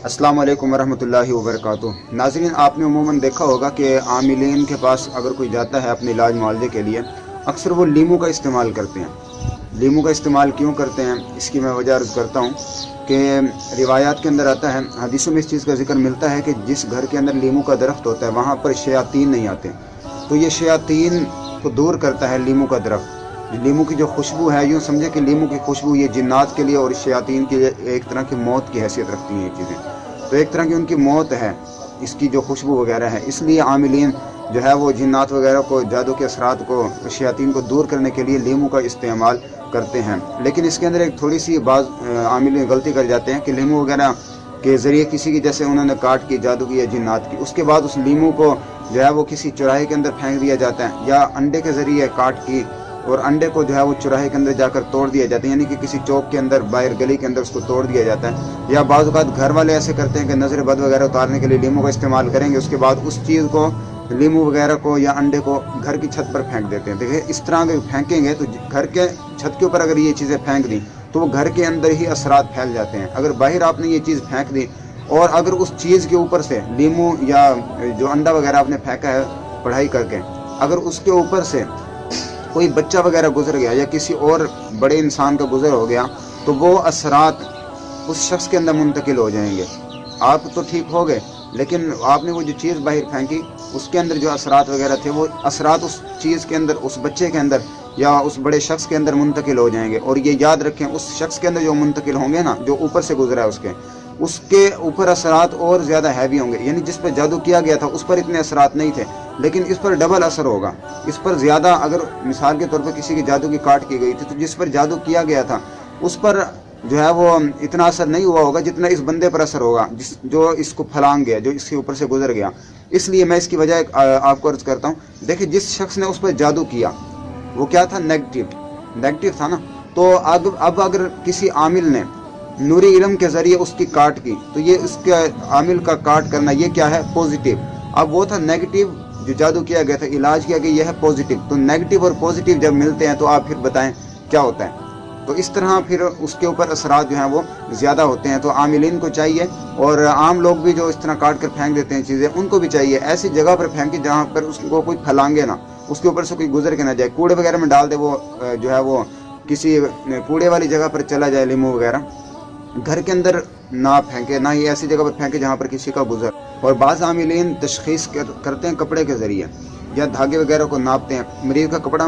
अस्सलाम वालेकुम वरहमतुल्लाहि वबरकातुह। नाज़रीन, आपने उमूमन देखा होगा कि आमिलीन के पास अगर कोई जाता है अपने इलाज मुआवजे के लिए, अक्सर वो लीमू का इस्तेमाल करते हैं। लीमू का इस्तेमाल क्यों करते हैं, इसकी मैं वजह अर्ज़ करता हूँ कि रिवायात के अंदर आता है, हदीसों में इस चीज़ का जिक्र मिलता है कि जिस घर के अंदर लीमू का दरख्त होता है वहाँ पर शयातीन नहीं आते। तो ये शयातीन को दूर करता है लीमू का दरख्त। लीमू की जो खुशबू है, यूँ समझे कि लीमू की खुशबू ये जिन्नात के लिए और शयातीन के लिए एक तरह की मौत की हैसियत रखती हैं ये चीज़ें। तो एक तरह की उनकी मौत है इसकी जो खुशबू वगैरह है। इसलिए आमिलीन जो है वो जिन्नात वगैरह को, जादू के असरात को, शयातीन को दूर करने के लिए लीमू का इस्तेमाल करते हैं। लेकिन इसके अंदर एक थोड़ी सी बात आमिलीन गलती कर जाते हैं कि लीमू वगैरह के ज़रिए किसी की जैसे उन्होंने काट की, जादू की या जिन्नात की, उसके बाद उस लीमू को जो है वो किसी चौराहे के अंदर फेंक दिया जाता है, या अंडे के ज़रिए काट की और अंडे को जो है वो चौराहे के अंदर जाकर तोड़ दिया जाता है, यानी कि किसी चौक के अंदर, बाहर गली के अंदर उसको तोड़ दिया जाता है। या बाज़ औक़ात घर वाले ऐसे करते हैं कि नज़र बद वगैरह उतारने के लिए लीमू का इस्तेमाल करेंगे, उसके बाद उस चीज़ को, लीमू वगैरह को या अंडे को घर की छत पर फेंक देते हैं। देखिए, इस तरह अगर फेंकेंगे तो घर के छत के ऊपर अगर ये चीज़ें फेंक दी तो वो घर के अंदर ही असरात फैल जाते हैं। अगर बाहर आपने ये चीज़ फेंक दी और अगर उस चीज़ के ऊपर से लीमू या जो अंडा वगैरह आपने फेंका है पढ़ाई करके, अगर उसके ऊपर से कोई बच्चा वगैरह गुजर गया या किसी और बड़े इंसान का गुजर हो गया, तो वो असरात उस शख्स के अंदर मुंतकिल हो जाएंगे। आप तो ठीक हो गए, लेकिन आपने वो जो चीज़ बाहर फेंकी उसके अंदर जो असरात वगैरह थे, वो असरात उस चीज़ के अंदर, उस बच्चे के अंदर या उस बड़े शख्स के अंदर मुंतकिल हो जाएंगे। और ये याद रखें, उस शख्स के अंदर जो मुंतकिल होंगे ना, जो ऊपर से गुजरा है उसके ऊपर असरात और ज़्यादा हैवी होंगे। यानी जिस पर जादू किया गया था उस पर इतने असरात नहीं थे, लेकिन इस पर डबल असर होगा, इस पर ज़्यादा। अगर मिसाल के तौर पर किसी की जादू की काट की गई थी, तो जिस पर जादू किया गया था उस पर जो है वो इतना असर नहीं हुआ होगा जितना इस बंदे पर असर होगा जो इसको फलांग गया, जो इसके ऊपर से गुजर गया। इसलिए मैं इसकी वजह आपको अर्ज करता हूँ। देखिए, जिस शख्स ने उस पर जादू किया वो क्या था, नेगेटिव था ना। तो अब अगर किसी आमिल ने नूरी इल्म के ज़रिए उसकी काट की, तो ये उसके आमिल का काट करना ये क्या है, पॉजिटिव। अब वो था नेगेटिव, जो जादू किया गया था, इलाज किया गया, यह है पॉजिटिव। तो नेगेटिव और पॉजिटिव जब मिलते हैं तो आप फिर बताएं क्या होता है। तो इस तरह फिर उसके ऊपर असरात जो हैं वो ज़्यादा होते हैं। तो आमिलीन को चाहिए, और आम लोग भी जो इस तरह काट कर फेंक देते हैं चीज़ें, उनको भी चाहिए ऐसी जगह पर फेंके जहाँ पर उसको कोई फैलांगे ना, उसके ऊपर से कोई गुजर के ना जाए। कूड़े वगैरह में डाल दे, वो जो है वो किसी कूड़े वाली जगह पर चला जाए लीमू वगैरह, घर के अंदर ना फेंके, ना ही ऐसी जगह पर फेंके जहाँ पर किसी का गुजर। और बाज़ आमिलीन तशख़ीस करते हैं कपड़े के ज़रिए, या धागे वगैरह को नापते हैं, मरीज़ का कपड़ा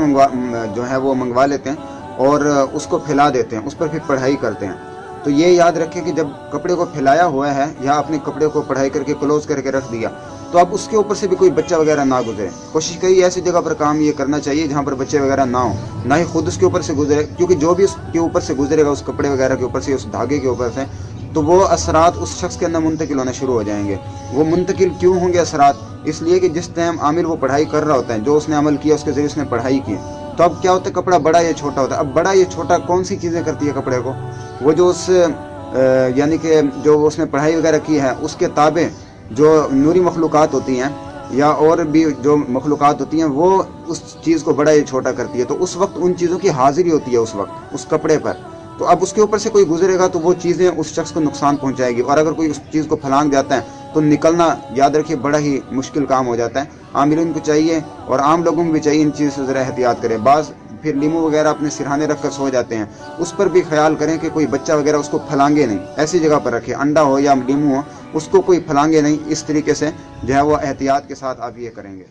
जो है वो मंगवा लेते हैं और उसको फैला देते हैं, उस पर फिर पढ़ाई करते हैं। तो ये याद रखें कि जब कपड़े को फैलाया हुआ है या अपने कपड़े को पढ़ाई करके क्लोज करके रख दिया, तो अब उसके ऊपर से भी कोई बच्चा वगैरह ना गुजरे। कोशिश करिए ऐसी जगह पर काम ये करना चाहिए जहाँ पर बच्चे वगैरह ना हो, ना ही खुद उसके ऊपर से गुजरे, क्योंकि जो भी उसके ऊपर से गुजरेगा, उस कपड़े वगैरह के ऊपर से, उस धागे के ऊपर से, तो वो असरात उस शख्स के अंदर मुंतकिल होने शुरू हो जाएंगे। वो मुंतकिल क्यों होंगे असरात? इसलिए कि जिस टाइम आमिल वो पढ़ाई कर रहा होता है, जो उसने अमल किया उसके ज़रिए उसने पढ़ाई की, तो अब क्या होता है, कपड़ा बड़ा या छोटा होता है। अब बड़ा या छोटा कौन सी चीज़ें करती है कपड़े को, वो जो उस यानी कि जो उसने पढ़ाई वगैरह की है उसके ताबे जो नूरी मखलूक़ात होती हैं या और भी जो मखलूक़ात होती हैं, वो उस चीज़ को बड़ा या छोटा करती है। तो उस वक्त उन चीज़ों की हाजिरी होती है उस वक्त उस कपड़े पर। तो अब उसके ऊपर से कोई गुजरेगा तो वो चीज़ें उस शख्स को नुकसान पहुंचाएगी, और अगर कोई उस चीज़ को फलांग जाता है तो निकलना, याद रखिए, बड़ा ही मुश्किल काम हो जाता है। आमिलीन को चाहिए और आम लोगों को भी चाहिए इन चीज़ों से ज़रा एहतियात करें। बाज़ फिर लीमू वगैरह अपने सिरहाने रख कर सो जाते हैं, उस पर भी ख्याल करें कि कोई बच्चा वगैरह उसको फलांगे नहीं, ऐसी जगह पर रखें, अंडा हो या लीमू हो, उसको कोई फलांगे नहीं। इस तरीके से जो है वो एहतियात के साथ आप ये करेंगे।